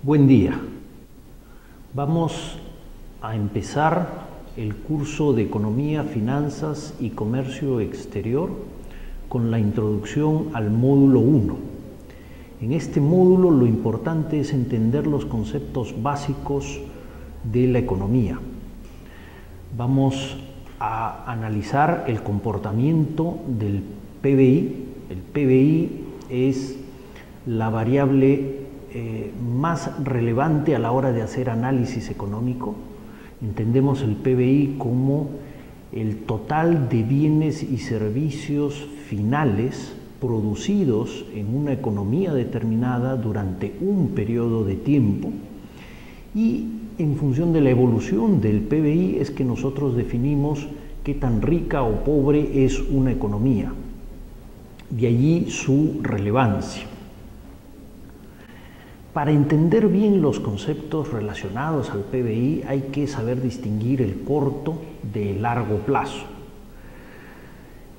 Buen día. Vamos a empezar el curso de Economía, Finanzas y Comercio Exterior con la introducción al módulo 1. En este módulo lo importante es entender los conceptos básicos de la economía. Vamos a analizar el comportamiento del PBI. El PBI es la variable más relevante a la hora de hacer análisis económico. Entendemos el PBI como el total de bienes y servicios finales producidos en una economía determinada durante un periodo de tiempo, y en función de la evolución del PBI es que nosotros definimos qué tan rica o pobre es una economía. De allí su relevancia. Para entender bien los conceptos relacionados al PBI hay que saber distinguir el corto del largo plazo.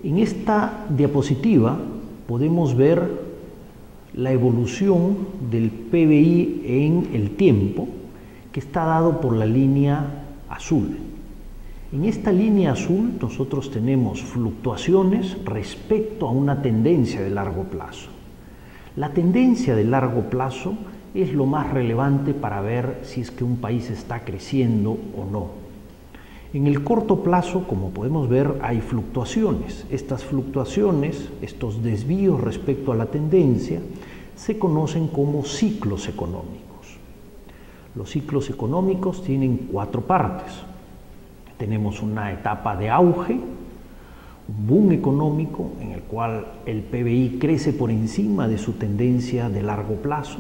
En esta diapositiva podemos ver la evolución del PBI en el tiempo, que está dado por la línea azul. En esta línea azul nosotros tenemos fluctuaciones respecto a una tendencia de largo plazo. La tendencia de largo plazo es lo más relevante para ver si es que un país está creciendo o no. En el corto plazo, como podemos ver, hay fluctuaciones. Estas fluctuaciones, estos desvíos respecto a la tendencia, se conocen como ciclos económicos. Los ciclos económicos tienen 4 partes. Tenemos una etapa de auge, un boom económico en el cual el PBI crece por encima de su tendencia de largo plazo.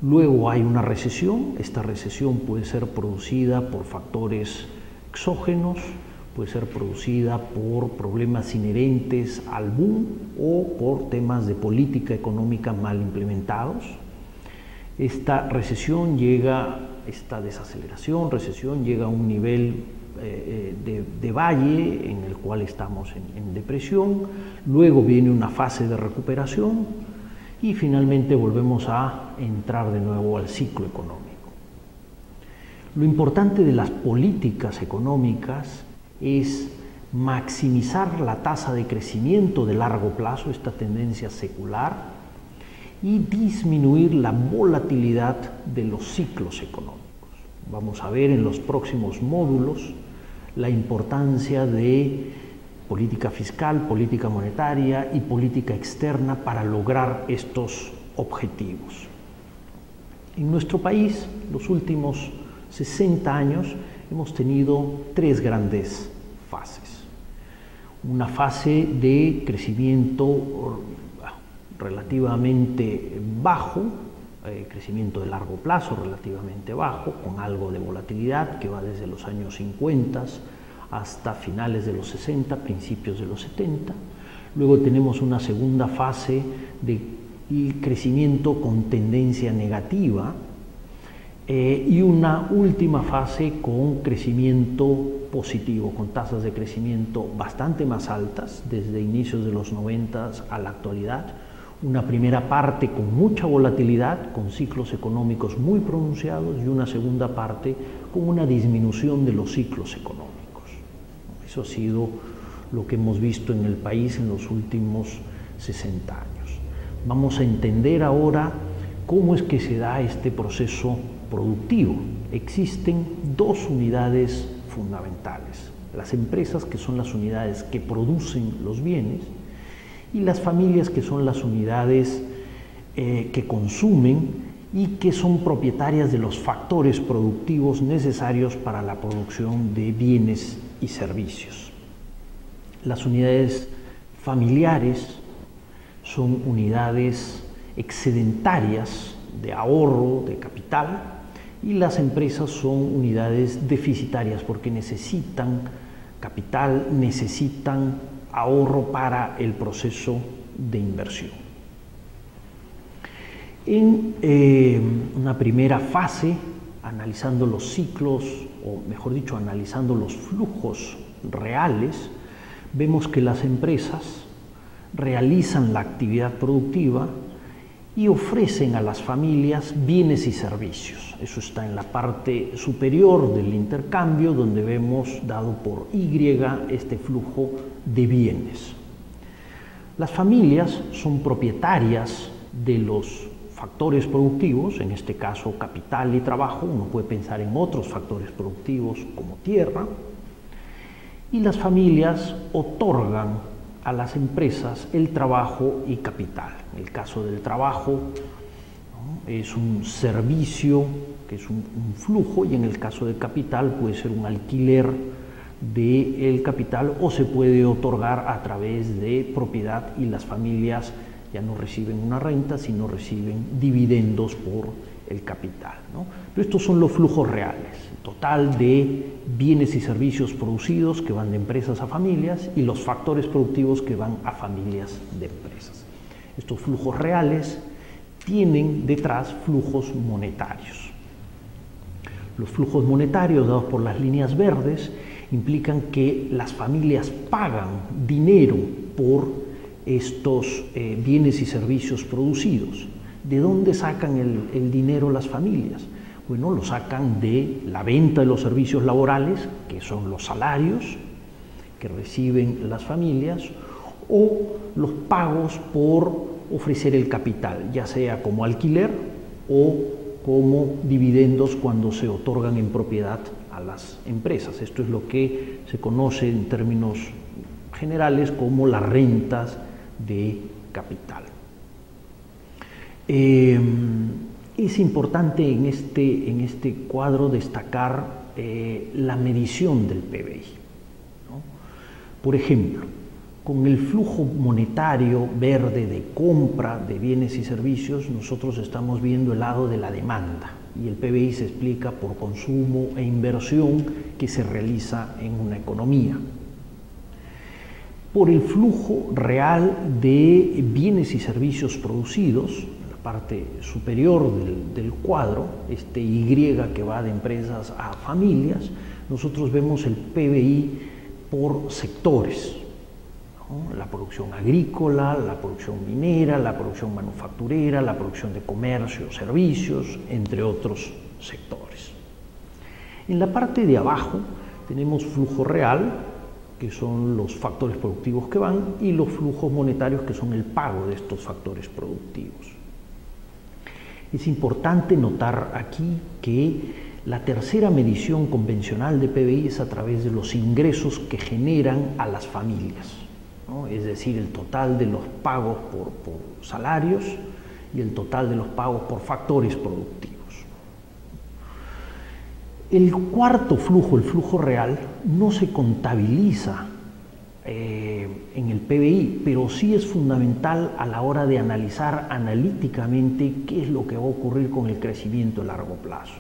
Luego hay una recesión. Esta recesión puede ser producida por factores exógenos, puede ser producida por problemas inherentes al boom o por temas de política económica mal implementados. Esta recesión esta desaceleración, recesión llega a un nivel de valle en el cual estamos en depresión. Luego viene una fase de recuperación y finalmente volvemos a entrar de nuevo al ciclo económico. Lo importante de las políticas económicas es maximizar la tasa de crecimiento de largo plazo, esta tendencia secular, y disminuir la volatilidad de los ciclos económicos. Vamos a ver en los próximos módulos la importancia de política fiscal, política monetaria y política externa para lograr estos objetivos. En nuestro país, los últimos 60 años, hemos tenido 3 grandes fases. Una fase de crecimiento relativamente bajo, crecimiento de largo plazo relativamente bajo, con algo de volatilidad que va desde los años 50 hasta finales de los 60, principios de los 70. Luego tenemos una segunda fase de crecimiento con tendencia negativa y una última fase con crecimiento positivo, con tasas de crecimiento bastante más altas desde inicios de los 90 a la actualidad. Una primera parte con mucha volatilidad, con ciclos económicos muy pronunciados, y una segunda parte con una disminución de los ciclos económicos. Eso ha sido lo que hemos visto en el país en los últimos 60 años. Vamos a entender ahora cómo es que se da este proceso productivo. Existen 2 unidades fundamentales: las empresas, que son las unidades que producen los bienes, y las familias, que son las unidades que consumen y que son propietarias de los factores productivos necesarios para la producción de bienes y servicios. Las unidades familiares son unidades excedentarias de ahorro, de capital, y las empresas son unidades deficitarias porque necesitan capital, necesitan ahorro para el proceso de inversión. En una primera fase, analizando los ciclos, o mejor dicho, analizando los flujos reales, vemos que las empresas realizan la actividad productiva y ofrecen a las familias bienes y servicios. Eso está en la parte superior del intercambio, donde vemos dado por Y este flujo de bienes. Las familias son propietarias de los factores productivos, en este caso capital y trabajo. Uno puede pensar en otros factores productivos como tierra, y las familias otorgan a las empresas el trabajo y capital. En el caso del trabajo, ¿no?, es un servicio que es un flujo, y en el caso del capital puede ser un alquiler del capital o se puede otorgar a través de propiedad, y las familias ya no reciben una renta, sino reciben dividendos por el capital, ¿no? Pero estos son los flujos reales, el total de bienes y servicios producidos que van de empresas a familias y los factores productivos que van a familias de empresas. Estos flujos reales tienen detrás flujos monetarios. Los flujos monetarios dados por las líneas verdes implican que las familias pagan dinero por estos bienes y servicios producidos. ¿De dónde sacan el dinero las familias? Bueno, lo sacan de la venta de los servicios laborales, que son los salarios que reciben las familias, o los pagos por ofrecer el capital, ya sea como alquiler o como dividendos cuando se otorgan en propiedad a las empresas. Esto es lo que se conoce en términos generales como las rentas de capital. Es importante en este cuadro destacar la medición del PBI, ¿no? Por ejemplo, con el flujo monetario verde de compra de bienes y servicios, nosotros estamos viendo el lado de la demanda, y el PBI se explica por consumo e inversión que se realiza en una economía. Por el flujo real de bienes y servicios producidos, parte superior del cuadro, este Y que va de empresas a familias, nosotros vemos el PBI por sectores, ¿no? La producción agrícola, la producción minera, la producción manufacturera, la producción de comercio, servicios, entre otros sectores. En la parte de abajo tenemos flujo real, que son los factores productivos que van, y los flujos monetarios, que son el pago de estos factores productivos. Es importante notar aquí que la tercera medición convencional de PBI es a través de los ingresos que generan a las familias, ¿no? Es decir, el total de los pagos por salarios y el total de los pagos por factores productivos. El cuarto flujo, el flujo real, no se contabiliza en el PBI, pero sí es fundamental a la hora de analizar analíticamente qué es lo que va a ocurrir con el crecimiento a largo plazo.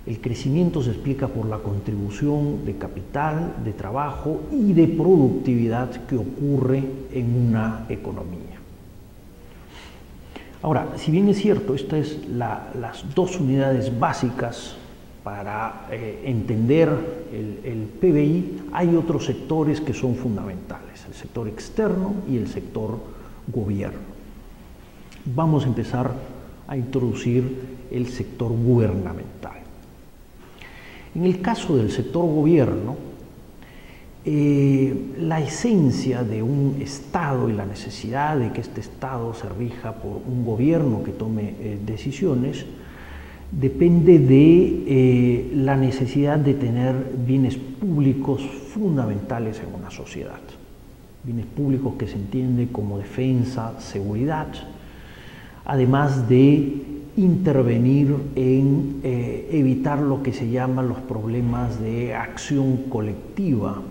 El crecimiento se explica por la contribución de capital, de trabajo y de productividad que ocurre en una economía. Ahora, si bien es cierto, estas es las dos unidades básicas para entender el PBI, hay otros sectores que son fundamentales, el sector externo y el sector gobierno. Vamos a empezar a introducir el sector gubernamental. En el caso del sector gobierno, la esencia de un Estado y la necesidad de que este Estado se rija por un gobierno que tome decisiones depende de la necesidad de tener bienes públicos fundamentales en una sociedad. Bienes públicos que se entiende como defensa, seguridad, además de intervenir en evitar lo que se llaman los problemas de acción colectiva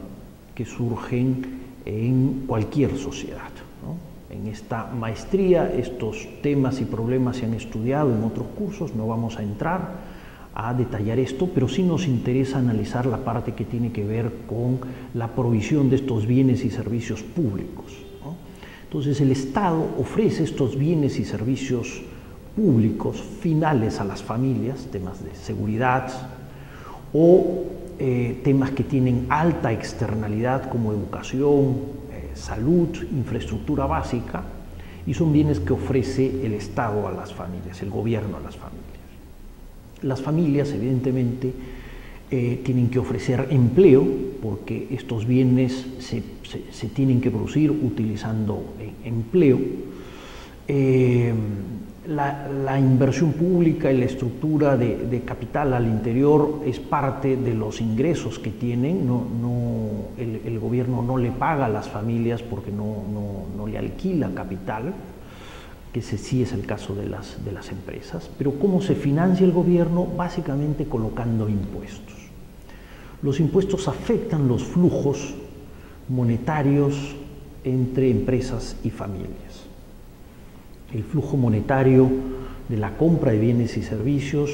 que surgen en cualquier sociedad, ¿no? En esta maestría estos temas y problemas se han estudiado en otros cursos, no vamos a entrar a detallar esto, pero sí nos interesa analizar la parte que tiene que ver con la provisión de estos bienes y servicios públicos, ¿no? Entonces el Estado ofrece estos bienes y servicios públicos finales a las familias, temas de seguridad o temas que tienen alta externalidad como educación, salud, infraestructura básica, y son bienes que ofrece el Estado a las familias, el gobierno a las familias. Las familias, evidentemente, tienen que ofrecer empleo, porque estos bienes se tienen que producir utilizando empleo. La inversión pública y la estructura de capital al interior es parte de los ingresos que tienen. El gobierno no le paga a las familias porque no le alquila capital, que ese sí es el caso de las empresas. Pero ¿cómo se financia el gobierno? Básicamente colocando impuestos. Los impuestos afectan los flujos monetarios entre empresas y familias. El flujo monetario de la compra de bienes y servicios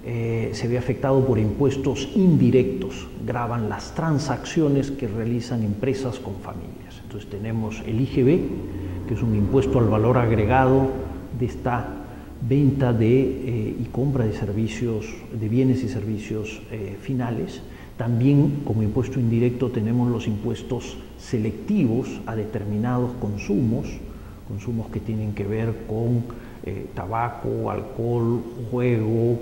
se ve afectado por impuestos indirectos, gravan las transacciones que realizan empresas con familias. Entonces tenemos el IGB, que es un impuesto al valor agregado de esta venta y compra de servicios, de bienes y servicios finales. También como impuesto indirecto tenemos los impuestos selectivos a determinados consumos que tienen que ver con tabaco, alcohol, juego,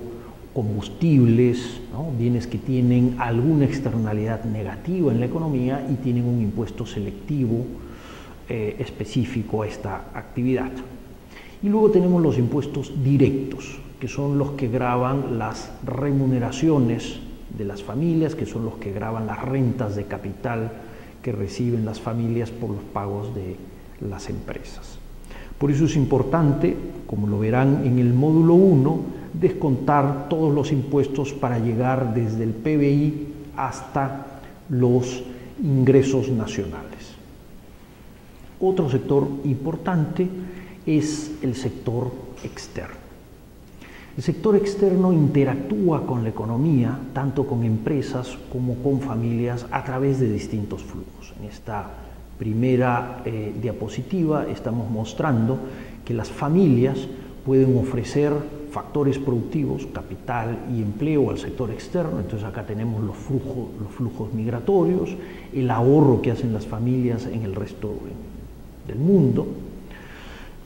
combustibles, ¿no? Bienes que tienen alguna externalidad negativa en la economía y tienen un impuesto selectivo específico a esta actividad. Y luego tenemos los impuestos directos, que son los que gravan las remuneraciones de las familias, que son los que gravan las rentas de capital que reciben las familias por los pagos de las empresas. Por eso es importante, como lo verán en el módulo 1, descontar todos los impuestos para llegar desde el PBI hasta los ingresos nacionales. Otro sector importante es el sector externo. El sector externo interactúa con la economía, tanto con empresas como con familias, a través de distintos flujos. En esta primera diapositiva estamos mostrando que las familias pueden ofrecer factores productivos, capital y empleo al sector externo. Entonces acá tenemos los flujos migratorios, el ahorro que hacen las familias en el resto del mundo.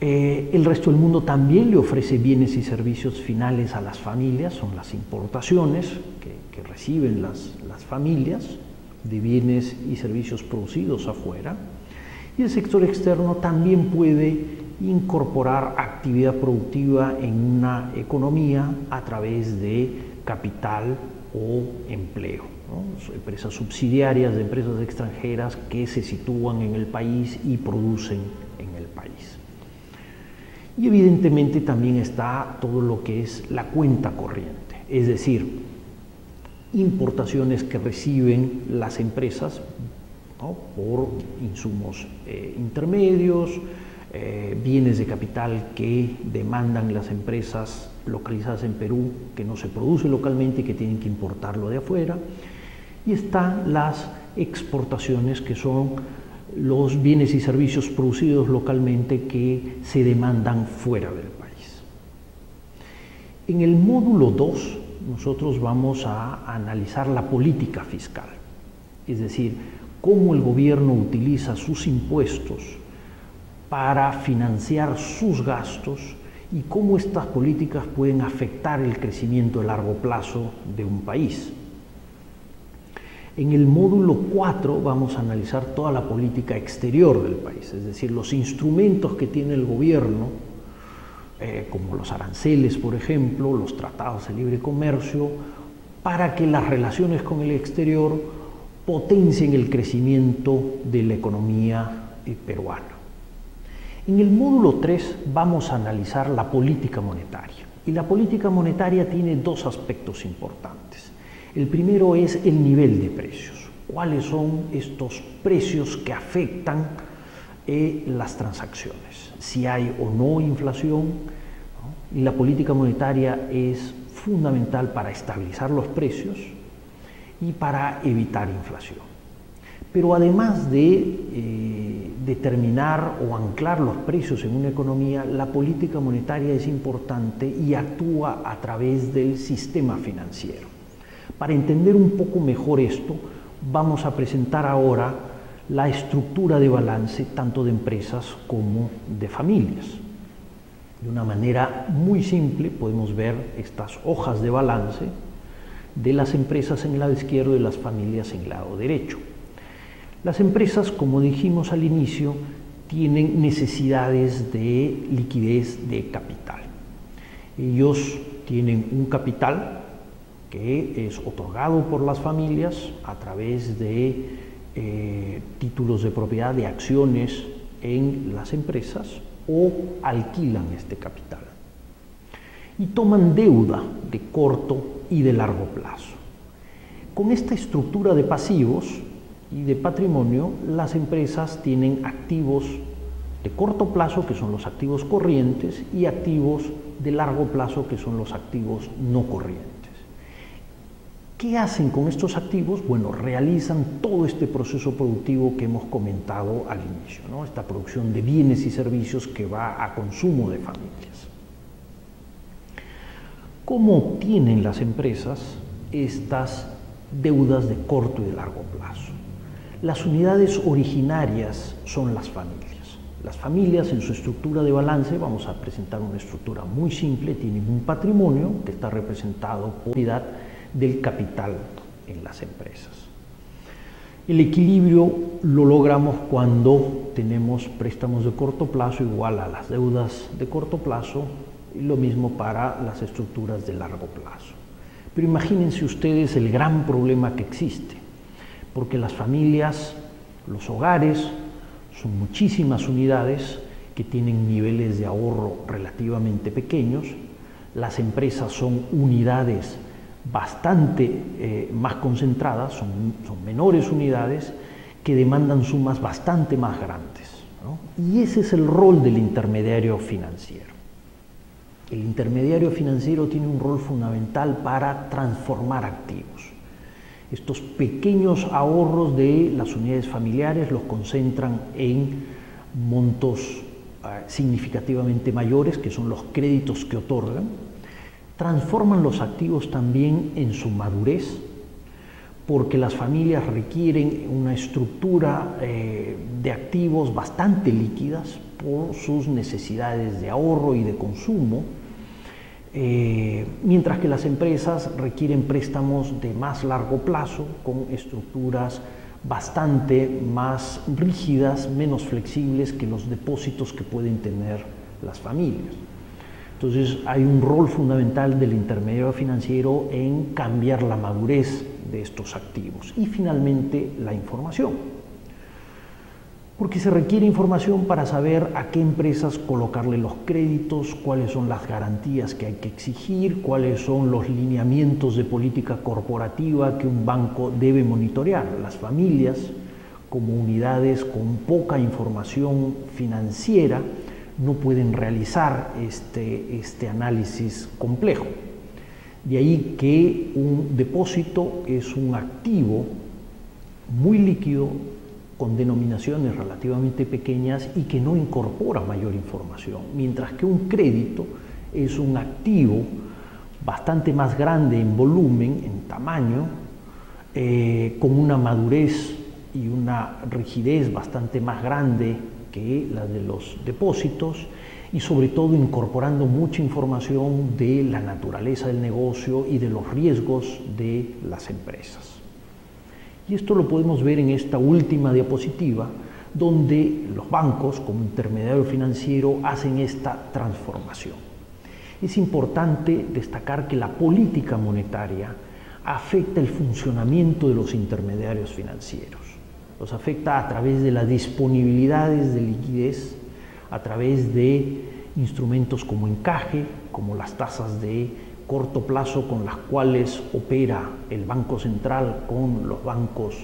El resto del mundo también le ofrece bienes y servicios finales a las familias, son las importaciones que reciben las familias de bienes y servicios producidos afuera. Y el sector externo también puede incorporar actividad productiva en una economía a través de capital o empleo, ¿no? Empresas subsidiarias de empresas extranjeras que se sitúan en el país y producen en el país. Y evidentemente también está todo lo que es la cuenta corriente, es decir, importaciones que reciben las empresas, ¿no? Por insumos intermedios, bienes de capital que demandan las empresas localizadas en Perú, que no se produce localmente y que tienen que importarlo de afuera. Y están las exportaciones, que son los bienes y servicios producidos localmente que se demandan fuera del país. En el módulo 2 nosotros vamos a analizar la política fiscal, es decir, cómo el gobierno utiliza sus impuestos para financiar sus gastos y cómo estas políticas pueden afectar el crecimiento a largo plazo de un país. En el módulo 4 vamos a analizar toda la política exterior del país, es decir, los instrumentos que tiene el gobierno, como los aranceles, por ejemplo, los tratados de libre comercio, para que las relaciones con el exterior potencien el crecimiento de la economía peruana. En el módulo 3 vamos a analizar la política monetaria, y la política monetaria tiene dos aspectos importantes. El primero es el nivel de precios. ¿Cuáles son estos precios que afectan las transacciones? Si hay o no inflación, ¿no? Y la política monetaria es fundamental para estabilizar los precios y para evitar inflación. Pero además de determinar o anclar los precios en una economía, la política monetaria es importante y actúa a través del sistema financiero. Para entender un poco mejor esto, vamos a presentar ahora la estructura de balance tanto de empresas como de familias. De una manera muy simple podemos ver estas hojas de balance de las empresas en el lado izquierdo y las familias en el lado derecho. Las empresas, como dijimos al inicio, tienen necesidades de liquidez de capital. Ellos tienen un capital que es otorgado por las familias a través de títulos de propiedad, de acciones en las empresas, o alquilan este capital y toman deuda de corto y de largo plazo. Con esta estructura de pasivos y de patrimonio, las empresas tienen activos de corto plazo, que son los activos corrientes, y activos de largo plazo, que son los activos no corrientes. ¿Qué hacen con estos activos? Bueno, realizan todo este proceso productivo que hemos comentado al inicio, ¿no? Esta producción de bienes y servicios que va a consumo de familias. ¿Cómo obtienen las empresas estas deudas de corto y de largo plazo? Las unidades originarias son las familias. Las familias, en su estructura de balance, vamos a presentar una estructura muy simple, tienen un patrimonio que está representado por unidad del capital en las empresas. El equilibrio lo logramos cuando tenemos préstamos de corto plazo igual a las deudas de corto plazo, y lo mismo para las estructuras de largo plazo. Pero imagínense ustedes el gran problema que existe, porque las familias, los hogares, son muchísimas unidades que tienen niveles de ahorro relativamente pequeños. Las empresas son unidades bastante más concentradas, son menores unidades que demandan sumas bastante más grandes, ¿no? Y ese es el rol del intermediario financiero. El intermediario financiero tiene un rol fundamental para transformar activos. Estos pequeños ahorros de las unidades familiares los concentran en montos significativamente mayores, que son los créditos que otorgan. Transforman los activos también en su madurez, porque las familias requieren una estructura de activos bastante líquidas por sus necesidades de ahorro y de consumo, mientras que las empresas requieren préstamos de más largo plazo, con estructuras bastante más rígidas, menos flexibles que los depósitos que pueden tener las familias. Entonces hay un rol fundamental del intermediario financiero en cambiar la madurez de estos activos. Y finalmente la información, porque se requiere información para saber a qué empresas colocarle los créditos, cuáles son las garantías que hay que exigir, cuáles son los lineamientos de política corporativa que un banco debe monitorear. Las familias, como unidades con poca información financiera, no pueden realizar este análisis complejo. De ahí que un depósito es un activo muy líquido, con denominaciones relativamente pequeñas y que no incorpora mayor información, mientras que un crédito es un activo bastante más grande en volumen, en tamaño, con una madurez y una rigidez bastante más grande que la de los depósitos, y sobre todo incorporando mucha información de la naturaleza del negocio y de los riesgos de las empresas. Y esto lo podemos ver en esta última diapositiva, donde los bancos, como intermediario financiero, hacen esta transformación. Es importante destacar que la política monetaria afecta el funcionamiento de los intermediarios financieros. Los afecta a través de las disponibilidades de liquidez, a través de instrumentos como encaje, como las tasas de corto plazo con las cuales opera el Banco Central con los bancos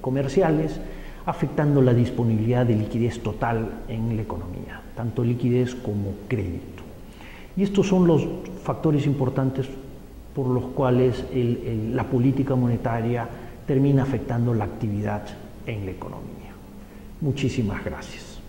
comerciales, afectando la disponibilidad de liquidez total en la economía, tanto liquidez como crédito. Y estos son los factores importantes por los cuales la política monetaria termina afectando la actividad en la economía. Muchísimas gracias.